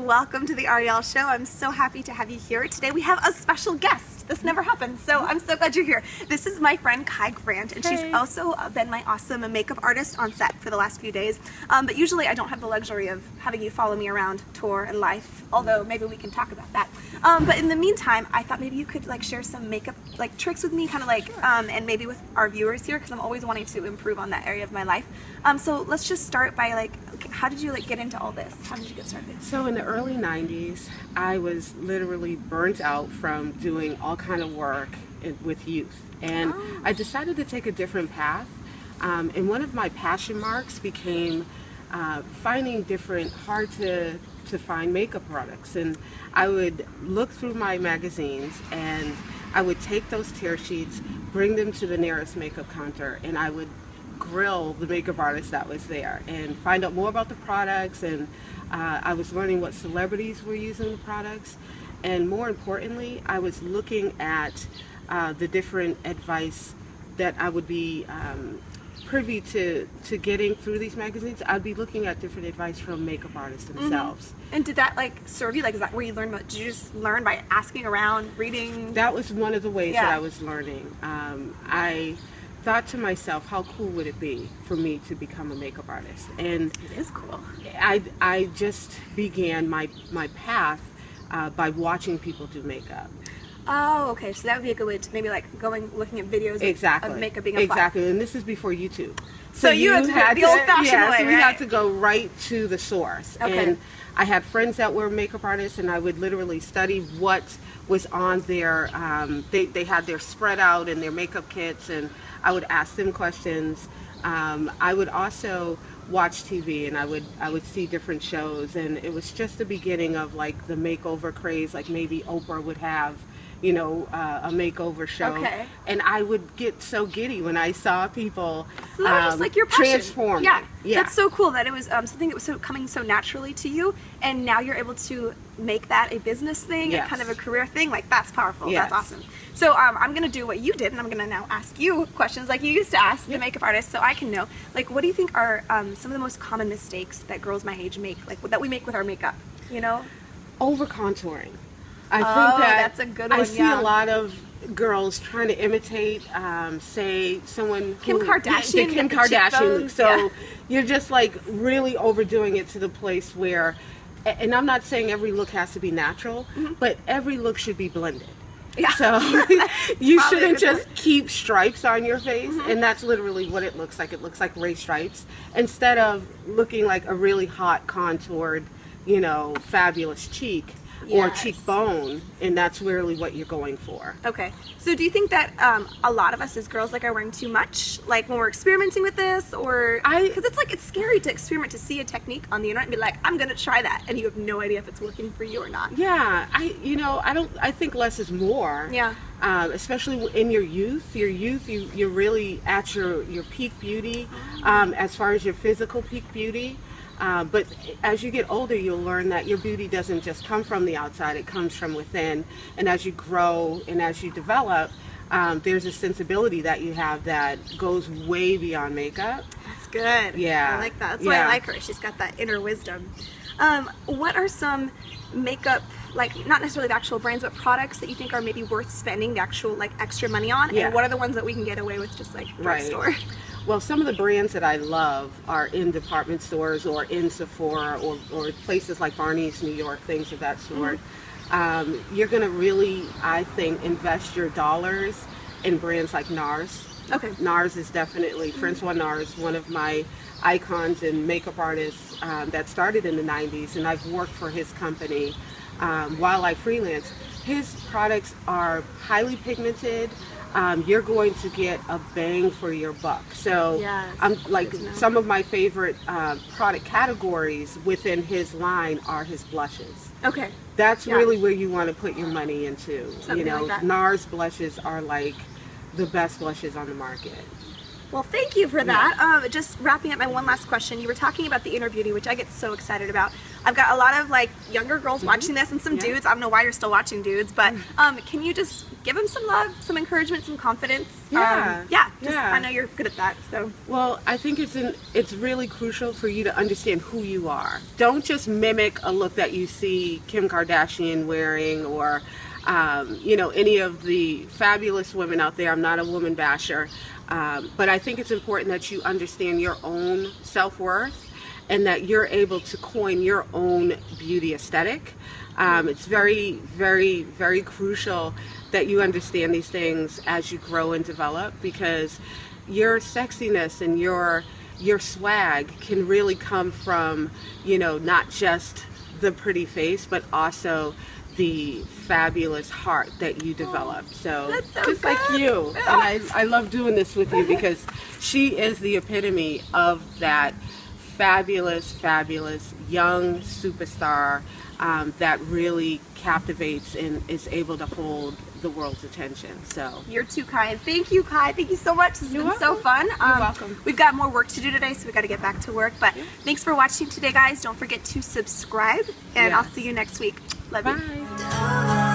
welcome to the Arielle Show. I'm so happy to have you here. Today we have a special guest. This never happens, so I'm so glad you're here. This is my friend Kai Grant, and she's also been my awesome makeup artist on set for the last few days. But usually I don't have the luxury of having you follow me around tour and life, although maybe we can talk about that. But in the meantime, I thought maybe you could share some makeup tricks with me, and maybe with our viewers here, because I'm always wanting to improve on that area of my life. So let's just start by how did you get into all this? How did you get started? So in the early 90s, I was literally burnt out from doing all kind of work with youth. And I decided to take a different path. And one of my passion marks became finding different hard to find makeup products. And I would look through my magazines and I would take those tear sheets, bring them to the nearest makeup counter, and I would grill the makeup artist that was there and find out more about the products. And I was learning what celebrities were using the products, and more importantly, I was looking at the different advice that I would be privy to getting through these magazines. I'd be looking at different advice from makeup artists themselves. And did that serve you? Is that where you learned about? Did you just learn by asking around, reading? That was one of the ways that I was learning. I thought to myself, how cool would it be for me to become a makeup artist? And it is cool. I just began my path by watching people do makeup. Oh, okay. So that would be a good way to maybe looking at videos of makeup being applied. Exactly. And this is before YouTube. So you had the old-fashioned way, so we had to go right to the source. Okay. And I had friends that were makeup artists, and I would literally study what was on their, they had their spread out and their makeup kits, and I would ask them questions. I would also watch TV, and I would see different shows, and it was just the beginning of the makeover craze, maybe Oprah would have a makeover show. Okay. And I would get so giddy when I saw people so that was just your passion. Transform. Yeah. That's so cool that it was something that was coming so naturally to you, and now you're able to make that a business thing, and kind of a career thing. That's powerful. Yes. That's awesome. So I'm going to do what you did, and I'm going to now ask you questions like you used to ask the makeup artist, so I can know. What do you think are some of the most common mistakes that girls my age make, that we make with our makeup, Over contouring. I think that's a good one. I see a lot of girls trying to imitate, say, someone Kim Kardashian. Kim Kardashian look. So you're just really overdoing it to the place where, and I'm not saying every look has to be natural, but every look should be blended. Yeah. So you shouldn't just keep stripes on your face, and that's literally what it looks like. It looks like gray stripes instead of looking like a really hot contoured, fabulous cheek. Or cheekbone, and that's really what you're going for. Okay. So do you think that a lot of us as girls are wearing too much, when we're experimenting with this, or because it's scary to experiment, to see a technique on the internet and be I'm gonna try that, and you have no idea if it's working for you or not. Yeah, I think less is more. Yeah. Especially in your youth, you're really at your peak beauty, as far as your physical peak beauty. But as you get older, you'll learn that your beauty doesn't just come from the outside, it comes from within. And as you grow and as you develop, there's a sensibility that you have that goes way beyond makeup. That's good. Yeah. I like that. That's why I like her. She's got that inner wisdom. What are some makeup, not necessarily the actual brands, but products that you think are maybe worth spending the actual extra money on? Yeah. And what are the ones that we can get away with just drugstore? Well, some of the brands that I love are in department stores or in Sephora or places like Barney's New York, things of that sort. You're going to really, I think, invest your dollars in brands like NARS. Okay. NARS is definitely, Francois NARS, one of my icons and makeup artists that started in the 90s, and I've worked for his company while I freelance. His products are highly pigmented. You're going to get a bang for your buck. So some of my favorite product categories within his line are his blushes. Okay. That's really where you want to put your money into. Something like that. NARS blushes are the best blushes on the market. Well, thank you for that. Just wrapping up my one last question. You were talking about the inner beauty, which I get so excited about. I've got a lot of like younger girls watching this and some dudes. I don't know why you're still watching, dudes, but can you just give them some love, some encouragement, some confidence? I know you're good at that. So well, I think it's really crucial for you to understand who you are. Don't just mimic a look that you see Kim Kardashian wearing, or any of the fabulous women out there. I'm not a woman basher, but I think it's important that you understand your own self-worth and that you're able to coin your own beauty aesthetic. It's very, very, very crucial that you understand these things as you grow and develop, because your sexiness and your swag can really come from, not just the pretty face, but also the fabulous heart that you develop. So just like you, and I love doing this with you because she is the epitome of that fabulous young superstar that really captivates and is able to hold the world's attention. So you're too kind. Thank you, Kai. Thank you so much. This has been so fun. You're welcome. We've got more work to do today, so we got to get back to work. But thanks for watching today, guys. Don't forget to subscribe, and I'll see you next week. Love you. Bye.